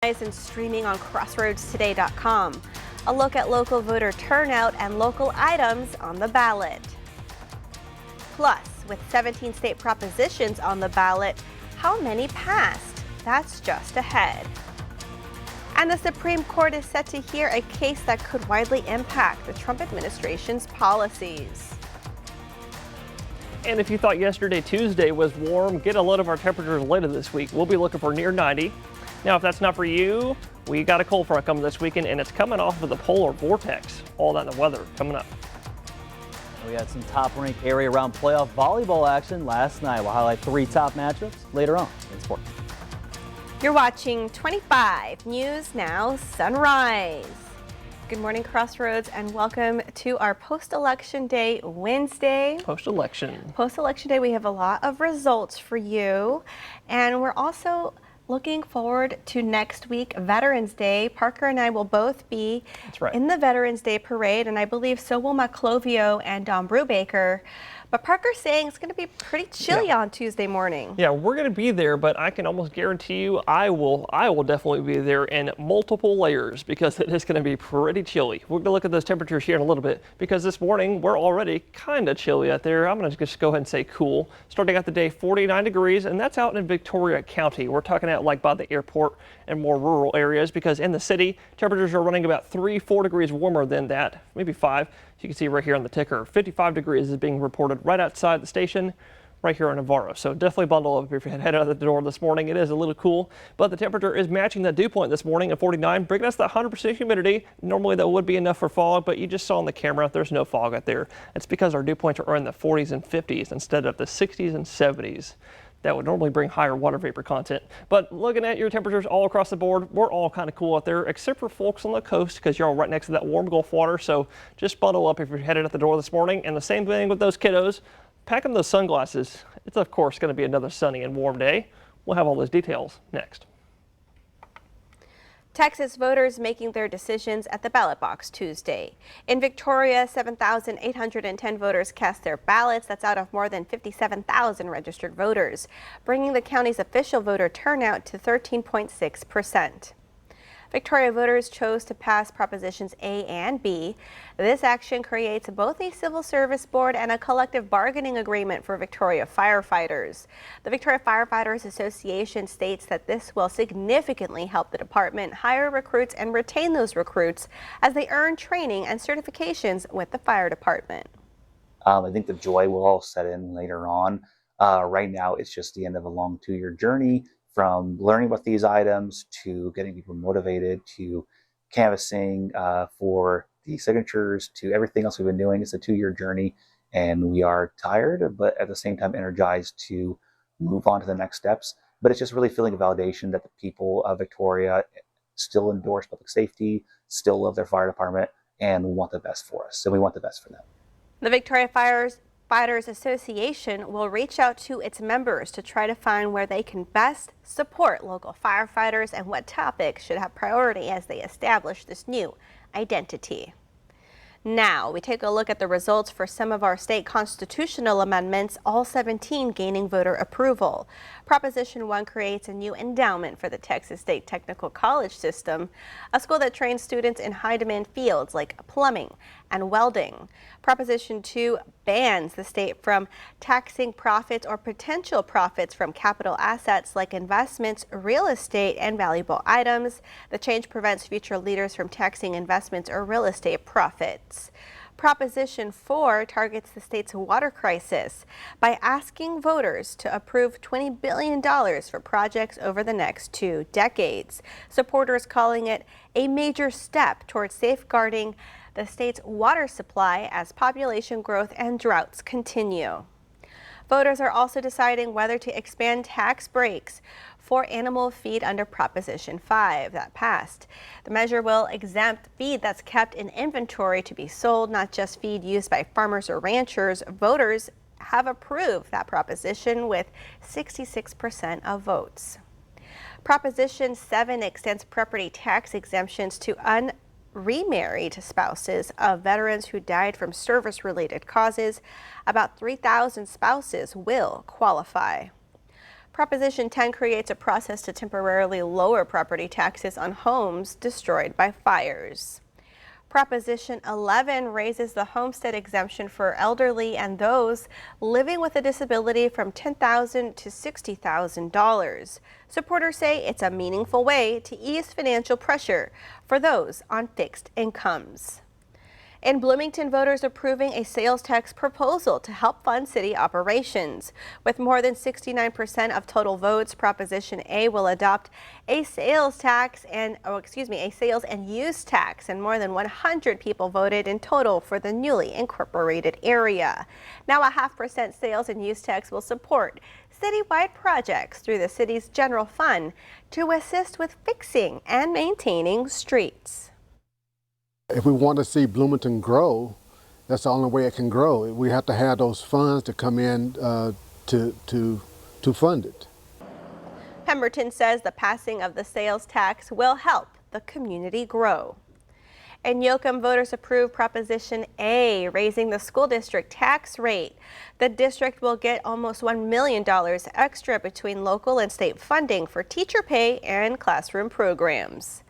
And streaming on crossroadstoday.com. A look at local voter turnout and local items on the ballot. Plus, with 17 state propositions on the ballot, how many passed? That's just ahead. And the Supreme Court is set to hear a case that could widely impact the Trump administration's policies. And if you thought yesterday, Tuesday, was warm, get a load of our temperatures later this week. We'll be looking for near 90. Now, if that's not for you, we got a cold front coming this weekend, and it's coming off of the polar vortex. All that in the weather coming up. We had some top-ranked area round playoff volleyball action last night. We'll highlight 3 top matchups later on in sport. You're watching 25 News Now Sunrise. Good morning, Crossroads, and welcome to our post-election day Wednesday. Post-election. Post-election day, we have a lot of results for you, and we're also looking forward to next week, Veterans Day. Parker and I will both be in the Veterans Day parade, and I believe so will Maclovio and Don Brubaker. But Parker's saying it's going to be pretty chilly on Tuesday morning. Yeah, we're going to be there, but I can almost guarantee you I will definitely be there in multiple layers because it is going to be pretty chilly. We're going to look at those temperatures here in a little bit because this morning we're already kind of chilly out there. I'm going to just go ahead and say cool. Starting out the day 49 degrees, and that's out in Victoria County. We're talking out like by the airport and more rural areas because in the city, temperatures are running about 3-4 degrees warmer than that, maybe 5. As you can see right here on the ticker, 55 degrees is being reported right outside the station, right here in Navarro. So definitely bundle up if you're headed out the door this morning. It is a little cool, but the temperature is matching that dew point this morning at 49, bringing us that 100% humidity. Normally that would be enough for fog, but you just saw on the camera there's no fog out there. It's because our dew points are in the 40s and 50s instead of the 60s and 70s. That would normally bring higher water vapor content. But looking at your temperatures all across the board, we're all kind of cool out there, except for folks on the coast because you're all right next to that warm Gulf water. So just bundle up if you're headed at the door this morning. And the same thing with those kiddos. Pack them those sunglasses. It's, of course, going to be another sunny and warm day. We'll have all those details next. Texas voters making their decisions at the ballot box Tuesday. In Victoria, 7,810 voters cast their ballots. That's out of more than 57,000 registered voters, bringing the county's official voter turnout to 13.6%. Victoria voters chose to pass Propositions A and B. This action creates both a civil service board and a collective bargaining agreement for Victoria firefighters. The Victoria Firefighters Association states that this will significantly help the department hire recruits and retain those recruits as they earn training and certifications with the fire department. I think the joy will all set in later on. Right now, it's just the end of a long 2-year journey, from learning about these items to getting people motivated to canvassing for the signatures to everything else we've been doing. It's a 2-year journey, and we are tired, but at the same time energized to move on to the next steps. But it's just really feeling a validation that the people of Victoria still endorse public safety, still love their fire department, and want the best for us. So we want the best for them. The Victoria Firefighters Association will reach out to its members to try to find where they can best support local firefighters and what topics should have priority as they establish this new identity. Now, we take a look at the results for some of our state constitutional amendments, all 17 gaining voter approval. Proposition 1 creates a new endowment for the Texas State Technical College system, a school that trains students in high-demand fields like plumbing and welding. Proposition 2 bans the state from taxing profits or potential profits from capital assets like investments, real estate, and valuable items. The change prevents future leaders from taxing investments or real estate profits. Proposition 4 targets the state's water crisis by asking voters to approve $20 billion for projects over the next 2 decades. Supporters calling it a major step towards safeguarding the state's water supply as population growth and droughts continue. Voters are also deciding whether to expand tax breaks for animal feed under Proposition 5 that passed. The measure will exempt feed that's kept in inventory to be sold, not just feed used by farmers or ranchers. Voters have approved that proposition with 66% of votes. Proposition 7 extends property tax exemptions to remarried spouses of veterans who died from service-related causes. About 3,000 spouses will qualify. Proposition 10 creates a process to temporarily lower property taxes on homes destroyed by fires. Proposition 11 raises the homestead exemption for elderly and those living with a disability from $10,000 to $60,000. Supporters say it's a meaningful way to ease financial pressure for those on fixed incomes. In Bloomington, voters approving a sales tax proposal to help fund city operations. With more than 69% of total votes, Proposition A will adopt a sales and use tax, and more than 100 people voted in total for the newly incorporated area. Now a 0.5% sales and use tax will support citywide projects through the city's general fund to assist with fixing and maintaining streets. If we want to see Bloomington grow, that's the only way it can grow. We have to have those funds to come in to fund it. Pemberton says the passing of the sales tax will help the community grow. In Yoakum, voters approved Proposition A, raising the school district tax rate. The district will get almost $1 million extra between local and state funding for teacher pay and classroom programs.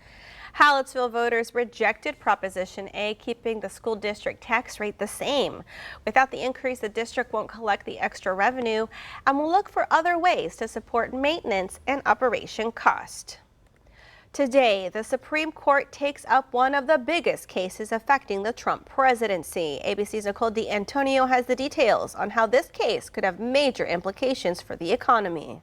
Hallettsville voters rejected Proposition A, keeping the school district tax rate the same. Without the increase, the district won't collect the extra revenue and will look for other ways to support maintenance and operation cost. Today, the Supreme Court takes up one of the biggest cases affecting the Trump presidency. ABC's Nicole D'Antonio has the details on how this case could have major implications for the economy.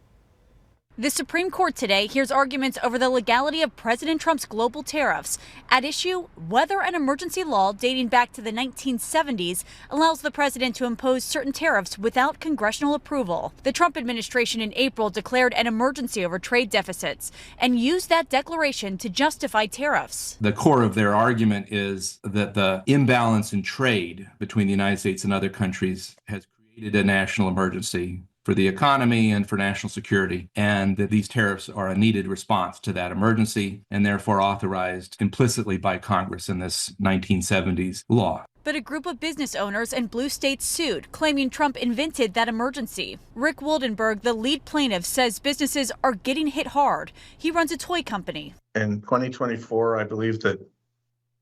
The Supreme Court today hears arguments over the legality of President Trump's global tariffs. At issue, whether an emergency law dating back to the 1970s allows the president to impose certain tariffs without congressional approval. The Trump administration in April declared an emergency over trade deficits and used that declaration to justify tariffs. The core of their argument is that the imbalance in trade between the United States and other countries has created a national emergency for the economy and for national security, and that these tariffs are a needed response to that emergency and therefore authorized implicitly by Congress in this 1970s law. But a group of business owners in blue states sued, claiming Trump invented that emergency. Rick Woldenberg, the lead plaintiff, says businesses are getting hit hard. He runs a toy company. In 2024, I believe that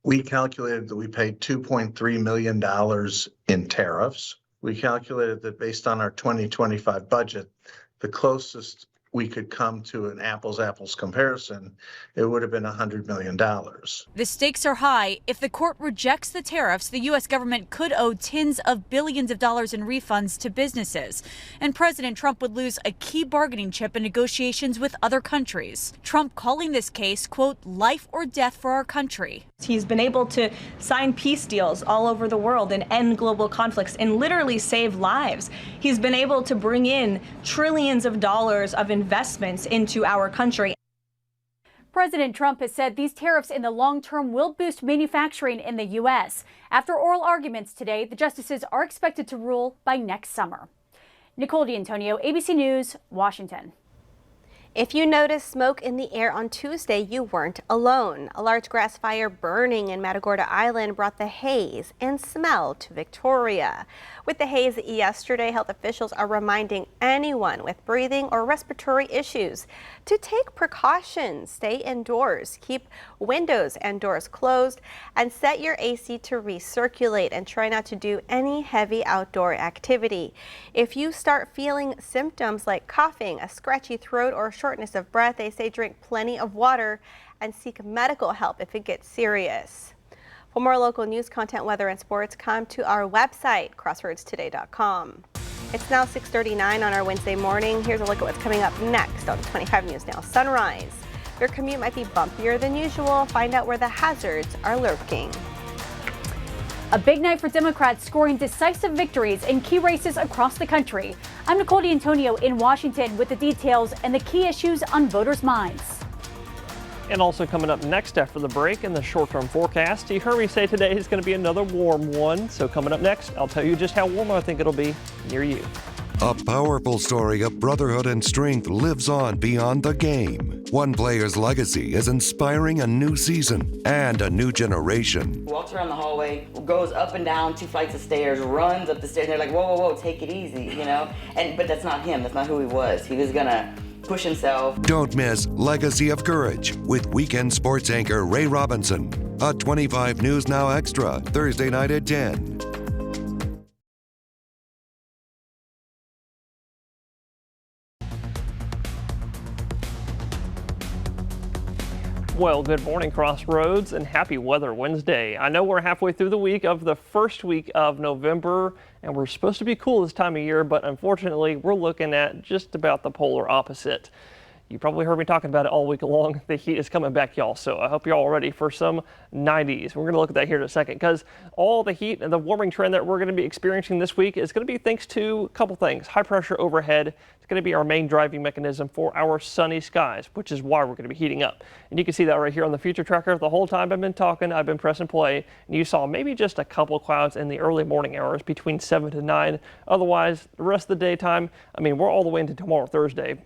we calculated that we paid $2.3 million in tariffs. We calculated that based on our 2025 budget, the closest we could come to an apples comparison, it would have been $100 million. The stakes are high. If the court rejects the tariffs, the U.S. government could owe tens of billions of dollars in refunds to businesses. And President Trump would lose a key bargaining chip in negotiations with other countries. Trump calling this case, quote, life or death for our country. He's been able to sign peace deals all over the world and end global conflicts and literally save lives. He's been able to bring in trillions of dollars of investments into our country. President Trump has said these tariffs in the long term will boost manufacturing in the U.S. After oral arguments today, the justices are expected to rule by next summer. Nicole D'Antonio, ABC News, Washington. If you noticed smoke in the air on Tuesday, you weren't alone. A large grass fire burning in Matagorda Island brought the haze and smell to Victoria. With the haze yesterday, health officials are reminding anyone with breathing or respiratory issues to take precautions, stay indoors, keep windows and doors closed, and set your AC to recirculate, and try not to do any heavy outdoor activity. If you start feeling symptoms like coughing, a scratchy throat, or shortness of breath, they say drink plenty of water and seek medical help if it gets serious. For more local news content, weather, and sports, come to our website, crosswordstoday.com. It's now 6:39 on our Wednesday morning. Here's a look at what's coming up next on 25 News Now Sunrise. Your commute might be bumpier than usual. Find out where the hazards are lurking. A big night for Democrats scoring decisive victories in key races across the country. I'm Nicole D'Antonio in Washington with the details and the key issues on voters' minds. And also coming up next after the break in the short-term forecast, you heard me say today is going to be another warm one. So coming up next, I'll tell you just how warm I think it'll be near you. A powerful story of brotherhood and strength lives on beyond the game. One player's legacy is inspiring a new season and a new generation. Walks around the hallway, goes up and down 2 flights of stairs, runs up the stairs. They're like, whoa, whoa, whoa, take it easy, you know? But that's not him. That's not who he was. He was gonna push himself. Don't miss Legacy of Courage with weekend sports anchor Ray Robinson. A 25 News Now Extra, Thursday night at 10. Well, good morning, Crossroads, and happy Weather Wednesday. I know we're halfway through the week of the first week of November, and we're supposed to be cool this time of year, but unfortunately, we're looking at just about the polar opposite. You probably heard me talking about it all week long. The heat is coming back, y'all, so I hope you're all ready for some 90s. We're going to look at that here in a second because all the heat and the warming trend that we're going to be experiencing this week is going to be thanks to a couple things. High pressure overhead is going to be our main driving mechanism for our sunny skies, which is why we're going to be heating up. And you can see that right here on the future tracker. The whole time I've been talking, I've been pressing play, and you saw maybe just a couple clouds in the early morning hours between 7 to 9. Otherwise, the rest of the daytime, I mean, we're all the way into tomorrow, Thursday.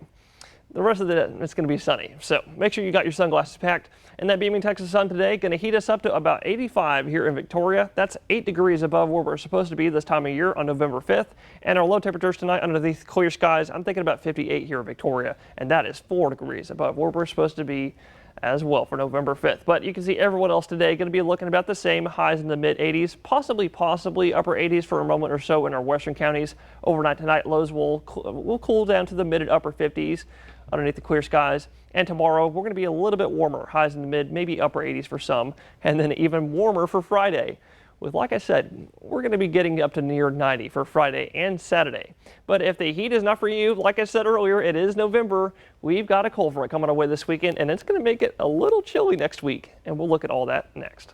The rest of the day, it's going to be sunny. So make sure you got your sunglasses packed. And that beaming Texas sun today going to heat us up to about 85 here in Victoria. That's 8 degrees above where we're supposed to be this time of year on November 5th. And our low temperatures tonight under these clear skies, I'm thinking about 58 here in Victoria. And that is 4 degrees above where we're supposed to be as well for November 5th. But you can see everyone else today going to be looking about the same, highs in the mid 80s, possibly upper 80s for a moment or so in our western counties. Overnight tonight, lows will cool down to the mid and upper 50s underneath the clear skies. And tomorrow, we're going to be a little bit warmer, highs in the mid, maybe upper 80s for some, and then even warmer for Friday. With, like I said, we're going to be getting up to near 90 for Friday and Saturday. But if the heat is not for you, like I said earlier, it is November. We've got a cold front coming our way this weekend, and it's going to make it a little chilly next week. And we'll look at all that next.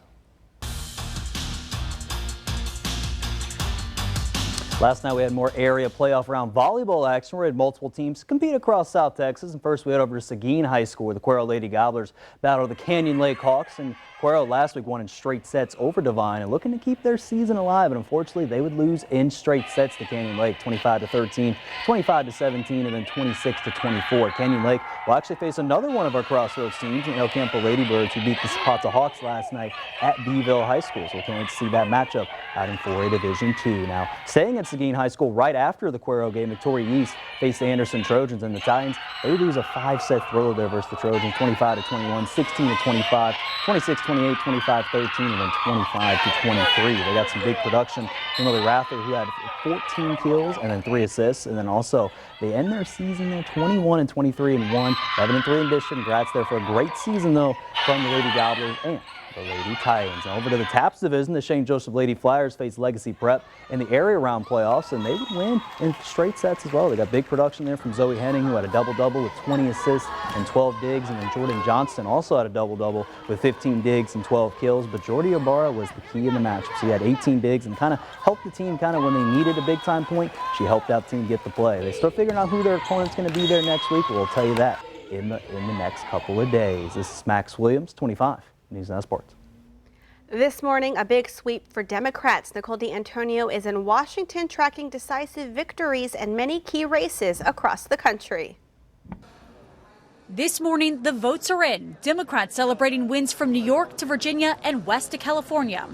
Last night we had more area playoff round volleyball action. We had multiple teams compete across South Texas. And first we head over to Seguin High School where the Cuero Lady Gobblers battle the Canyon Lake Hawks. And Cuero last week won in straight sets over Devine and looking to keep their season alive. And unfortunately they would lose in straight sets to Canyon Lake, 25-13, 25-17, and then 26-24. Canyon Lake will actually face another one of our Crossroads teams, El Campo Ladybirds, who beat the Zapata Hawks last night at Beeville High School. So we can't wait to see that matchup out in 4A Division II. Now, staying at Seguin High School right after the Cuero game, Victoria East faced the Anderson Trojans, and the Titans, they lose a 5-set thriller there versus the Trojans, 25-21, 16-25, 26-28, 25-13, and then 25-23. They got some big production from Lily Rather, who had 14 kills and then 3 assists, and then also they end their season there 21-23-1, 11-3 in Bishop. Congrats there for a great season though from the Lady Gobblers and the Lady Titans. Now over to the TAPS division, the St. Joseph Lady Flyers face Legacy Prep in the area round playoffs, and they would win in straight sets as well. They got big production there from Zoe Henning, who had a double-double with 20 assists and 12 digs, and then Jordan Johnston also had a double-double with 15 digs and 12 kills. But Jordy Ibarra was the key in the matchup. So he had 18 digs and kind of helped the team when they needed a big-time point. She helped out the team get the play. They start figuring out who their opponent's going to be there next week. We'll tell you that in the next couple of days. This is Max Williams, 25, News Now Sports. This morning, a big sweep for Democrats. Nicole D'Antonio is in Washington tracking decisive victories in many key races across the country. This morning, the votes are in. Democrats celebrating wins from New York to Virginia and west to California.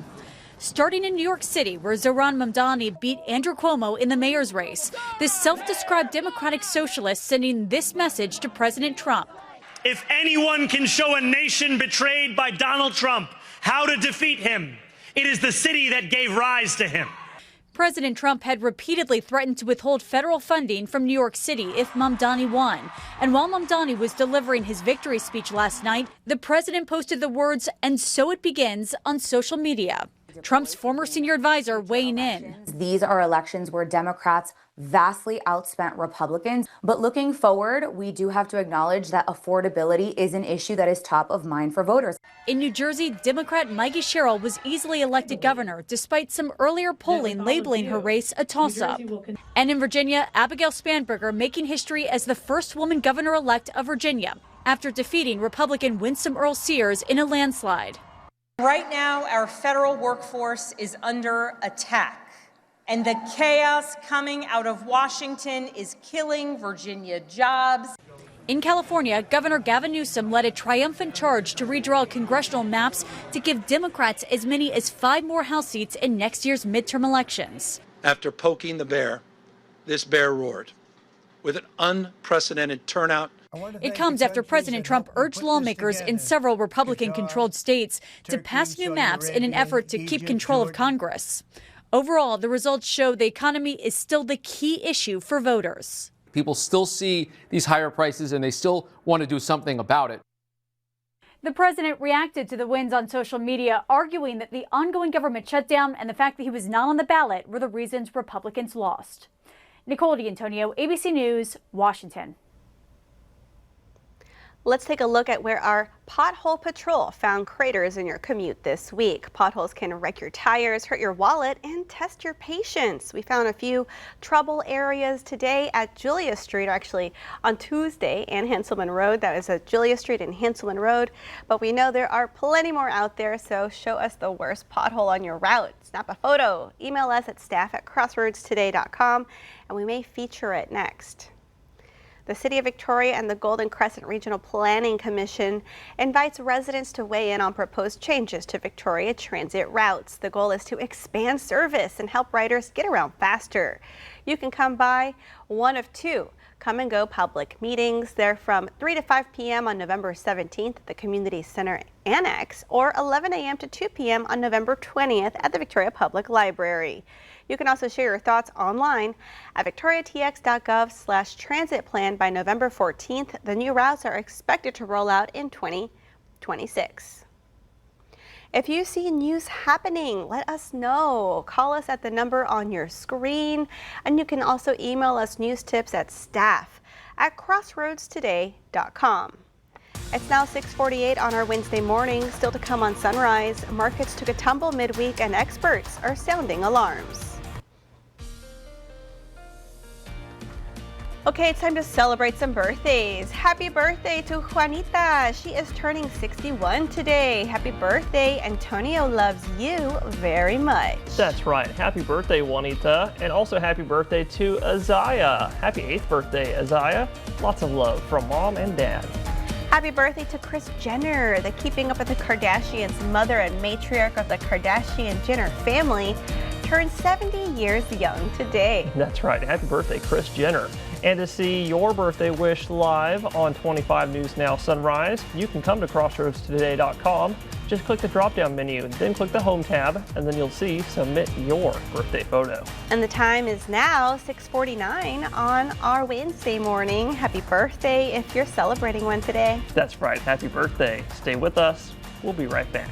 Starting in New York City, where Zohran Mamdani beat Andrew Cuomo in the mayor's race. This self-described Democratic socialist sending this message to President Trump. If anyone can show a nation betrayed by Donald Trump how to defeat him, it is the city that gave rise to him. President Trump had repeatedly threatened to withhold federal funding from New York City if Mamdani won. And while Mamdani was delivering his victory speech last night, the president posted the words, "And so it begins," on social media. Trump's former senior advisor weighing in. These are elections where Democrats vastly outspent Republicans. But looking forward, we do have to acknowledge that affordability is an issue that is top of mind for voters. In New Jersey, Democrat Maggie Sherrill was easily elected governor, despite some earlier polling labeling her race a toss-up. And in Virginia, Abigail Spanberger making history as the first woman governor-elect of Virginia, after defeating Republican Winsome Earl Sears in a landslide. Right now, our federal workforce is under attack, And the chaos coming out of Washington is killing Virginia jobs. In California, Governor Gavin Newsom led a triumphant charge to redraw congressional maps to give Democrats as many as 5 more House seats in next year's midterm elections. After poking the bear, this bear roared with an unprecedented turnout. It comes after President Trump urged lawmakers in several Republican-controlled states to pass new maps in an effort to keep control of Congress. Overall, the results show the economy is still the key issue for voters. People still see these higher prices and they still want to do something about it. The president reacted to the wins on social media, arguing that the ongoing government shutdown and the fact that he was not on the ballot were the reasons Republicans lost. Nicole D'Antonio, ABC News, Washington. Let's take a look at where our pothole patrol found craters in your commute this week. Potholes can wreck your tires, hurt your wallet, and test your patience. We found a few trouble areas today at Julia Street, or actually on Tuesday and Hanselman Road. That is at Julia Street and Hanselman Road. But we know there are plenty more out there, so show us the worst pothole on your route. Snap a photo. Email us at staff@crossroadstoday.com, and we may feature it next. The City of Victoria and the Golden Crescent Regional Planning Commission invites residents to weigh in on proposed changes to Victoria transit routes. The goal is to expand service and help riders get around faster. You can come by one of 2 come and go public meetings. They're from 3 to 5 p.m. on November 17th at the Community Center Annex, or 11 a.m. to 2 p.m. on November 20th at the Victoria Public Library. You can also share your thoughts online at victoriatx.gov/transit plan by November 14th. The new routes are expected to roll out in 2026. If you see news happening, let us know. Call us at the number on your screen, and you can also email us news tips at staff@crossroadstoday.com. It's now 6:48 on our Wednesday morning. Still to come on Sunrise, markets took a tumble midweek and experts are sounding alarms. Okay, it's time to celebrate some birthdays. Happy birthday to Juanita. She is turning 61 today. Happy birthday. Antonio loves you very much. That's right. Happy birthday, Juanita. And also happy birthday to Isaiah. Happy 8th birthday, Isaiah. Lots of love from Mom and Dad. Happy birthday to Kris Jenner, the Keeping Up with the Kardashians mother and matriarch of the Kardashian-Jenner family, turned 70 years young today. That's right. Happy birthday, Kris Jenner. And to see your birthday wish live on 25 News Now Sunrise, you can come to crossroadstoday.com. Just click the drop-down menu, then click the Home tab, and then you'll see Submit Your Birthday Photo. And the time is now 6:49 on our Wednesday morning. Happy birthday if you're celebrating one today. That's right. Happy birthday. Stay with us. We'll be right back.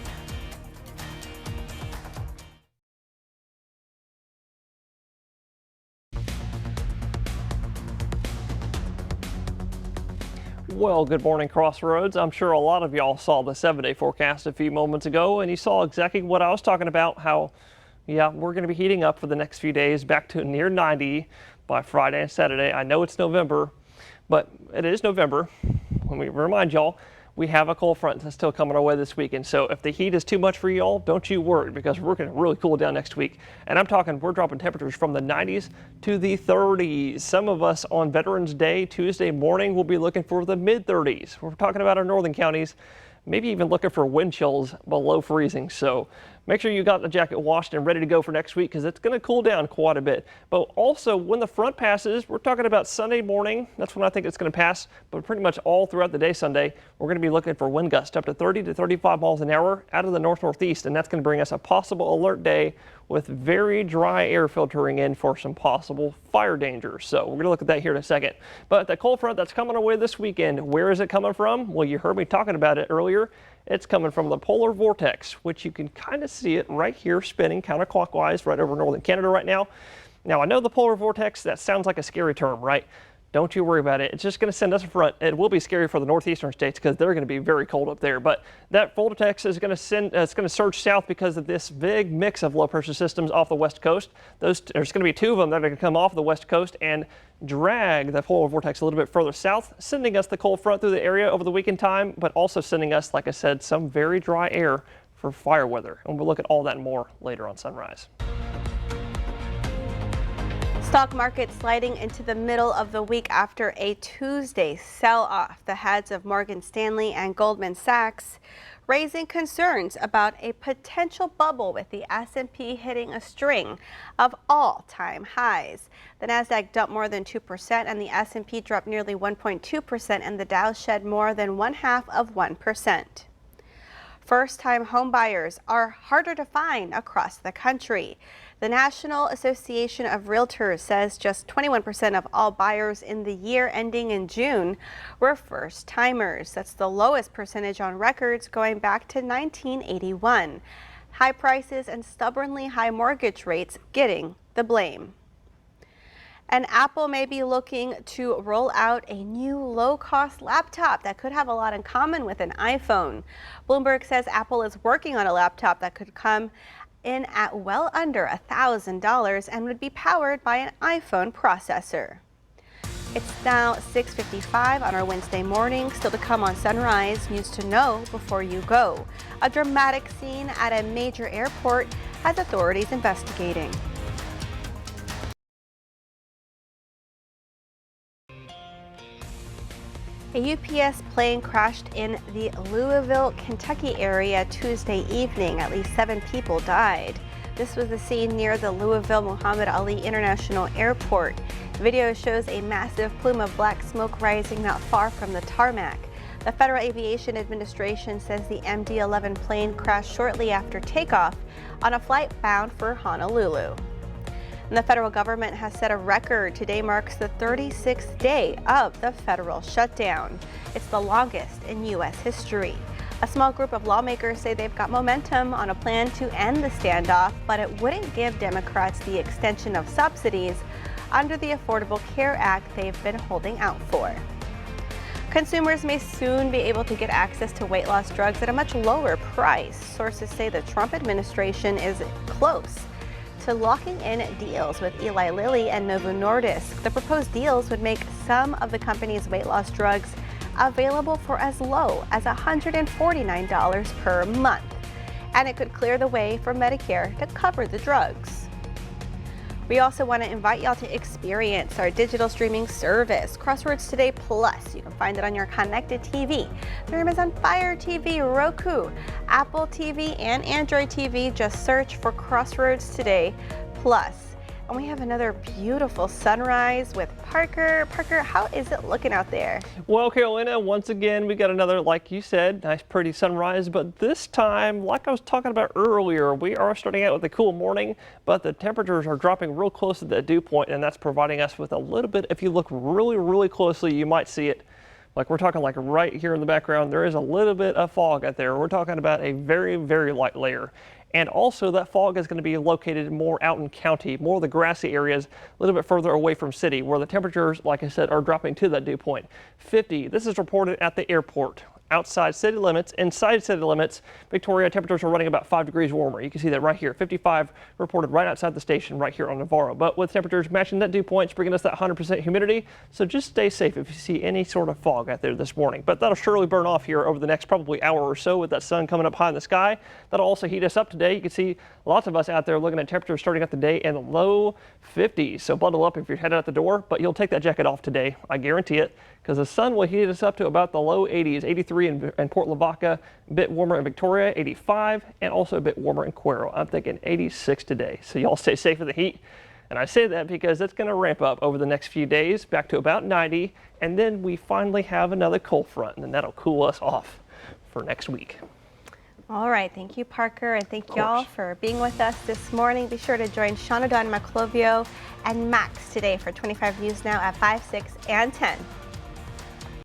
Well, good morning, Crossroads. I'm sure a lot of y'all saw the 7-day forecast a few moments ago, and you saw exactly what I was talking about, how, yeah, we're going to be heating up for the next few days back to near 90 by Friday and Saturday. I know it's November, but it is November. Let me remind y'all, we have a cold front that's still coming our way this weekend. So if the heat is too much for y'all, don't you worry, because we're going to really cool down next week. And I'm talking, we're dropping temperatures from the 90s to the 30s. Some of us on Veterans Day, Tuesday morning, will be looking for the mid-30s. We're talking about our northern counties, maybe even looking for wind chills below freezing. So make sure you got the jacket washed and ready to go for next week, because it's going to cool down quite a bit. But also, when the front passes, we're talking about Sunday morning. That's when I think it's going to pass. But pretty much all throughout the day Sunday, we're going to be looking for wind gusts up to 30 to 35 miles an hour out of the north-northeast. And that's going to bring us a possible alert day with very dry air filtering in for some possible fire danger. So we're going to look at that here in a second. But the cold front that's coming our way this weekend, where is it coming from? Well, you heard me talking about it earlier. It's coming from the polar vortex, which you can kind of see it right here spinning counterclockwise right over northern Canada right now. Now, I know the polar vortex, that sounds like a scary term, right? Don't you worry about it. It's just going to send us a front. It will be scary for the northeastern states because they're going to be very cold up there. But that vortex is going to it's going to surge south because of this big mix of low pressure systems off the west coast. There's going to be 2 of them that are going to come off the west coast and drag the polar vortex a little bit further south, sending us the cold front through the area over the weekend time, but also sending us, like I said, some very dry air for fire weather. And we'll look at all that and more later on Sunrise. Stock market sliding into the middle of the week after a Tuesday sell-off. The heads of Morgan Stanley and Goldman Sachs raising concerns about a potential bubble with the S&P hitting a string of all-time highs. The Nasdaq dumped more than 2% and the S&P dropped nearly 1.2% and the Dow shed more than 0.5%. First-time home buyers are harder to find across the country. The National Association of Realtors says just 21% of all buyers in the year ending in June were first-timers. That's the lowest percentage on records going back to 1981. High prices and stubbornly high mortgage rates getting the blame. And Apple may be looking to roll out a new low-cost laptop that could have a lot in common with an iPhone. Bloomberg says Apple is working on a laptop that could come in at well under $1,000 and would be powered by an iPhone processor. It's now 6:55 on our Wednesday morning. Still to come on Sunrise, news to know before you go. A dramatic scene at a major airport has authorities investigating. A UPS plane crashed in the Louisville, Kentucky area Tuesday evening. At least 7 people died. This was the scene near the Louisville Muhammad Ali International Airport. Video shows a massive plume of black smoke rising not far from the tarmac. The Federal Aviation Administration says the MD-11 plane crashed shortly after takeoff on a flight bound for Honolulu. And the federal government has set a record. Today marks the 36th day of the federal shutdown. It's the longest in U.S. history. A small group of lawmakers say they've got momentum on a plan to end the standoff, but it wouldn't give Democrats the extension of subsidies under the Affordable Care Act they've been holding out for. Consumers may soon be able to get access to weight loss drugs at a much lower price. Sources say the Trump administration is close to locking in deals with Eli Lilly and Novo Nordisk. The proposed deals would make some of the company's weight loss drugs available for as low as $149 per month. And it could clear the way for Medicare to cover the drugs. We also want to invite y'all to experience our digital streaming service, Crossroads Today Plus. You can find it on your connected TV, through Amazon Fire TV, Roku, Apple TV, and Android TV. Just search for Crossroads Today Plus. And we have another beautiful sunrise with Parker. Parker, how is it looking out there? Well, Carolina, once again, we got another, like you said, nice pretty sunrise. But this time, like I was talking about earlier, we are starting out with a cool morning, but the temperatures are dropping real close to the dew point, and that's providing us with a little bit, if you look really, really closely, you might see it. Like we're talking like right here in the background, there is a little bit of fog out there. We're talking about a very, very light layer. And also that fog is going to be located more out in county, more of the grassy areas, a little bit further away from city, where the temperatures, like I said, are dropping to that dew point. 50, this is reported at the airport. Outside city limits, inside city limits, Victoria temperatures are running about 5 degrees warmer. You can see that right here, 55 reported right outside the station right here on Navarro. But with temperatures matching that dew point, it's bringing us that 100% humidity. So just stay safe if you see any sort of fog out there this morning. But that'll surely burn off here over the next probably hour or so with that sun coming up high in the sky. That'll also heat us up today. You can see lots of us out there looking at temperatures starting out the day in the low 50s. So bundle up if you're headed out the door, but you'll take that jacket off today. I guarantee it, because the sun will heat us up to about the low 80s, 83 in Port Lavaca, a bit warmer in Victoria, 85, and also a bit warmer in Cuero. I'm thinking 86 today. So y'all stay safe in the heat. And I say that because it's going to ramp up over the next few days back to about 90, and then we finally have another cold front, and then that'll cool us off for next week. All right, thank you, Parker, and thank y'all for being with us this morning. Be sure to join Shauna Dawn Maclovio and Max today for 25 News Now at 5, 6, and 10.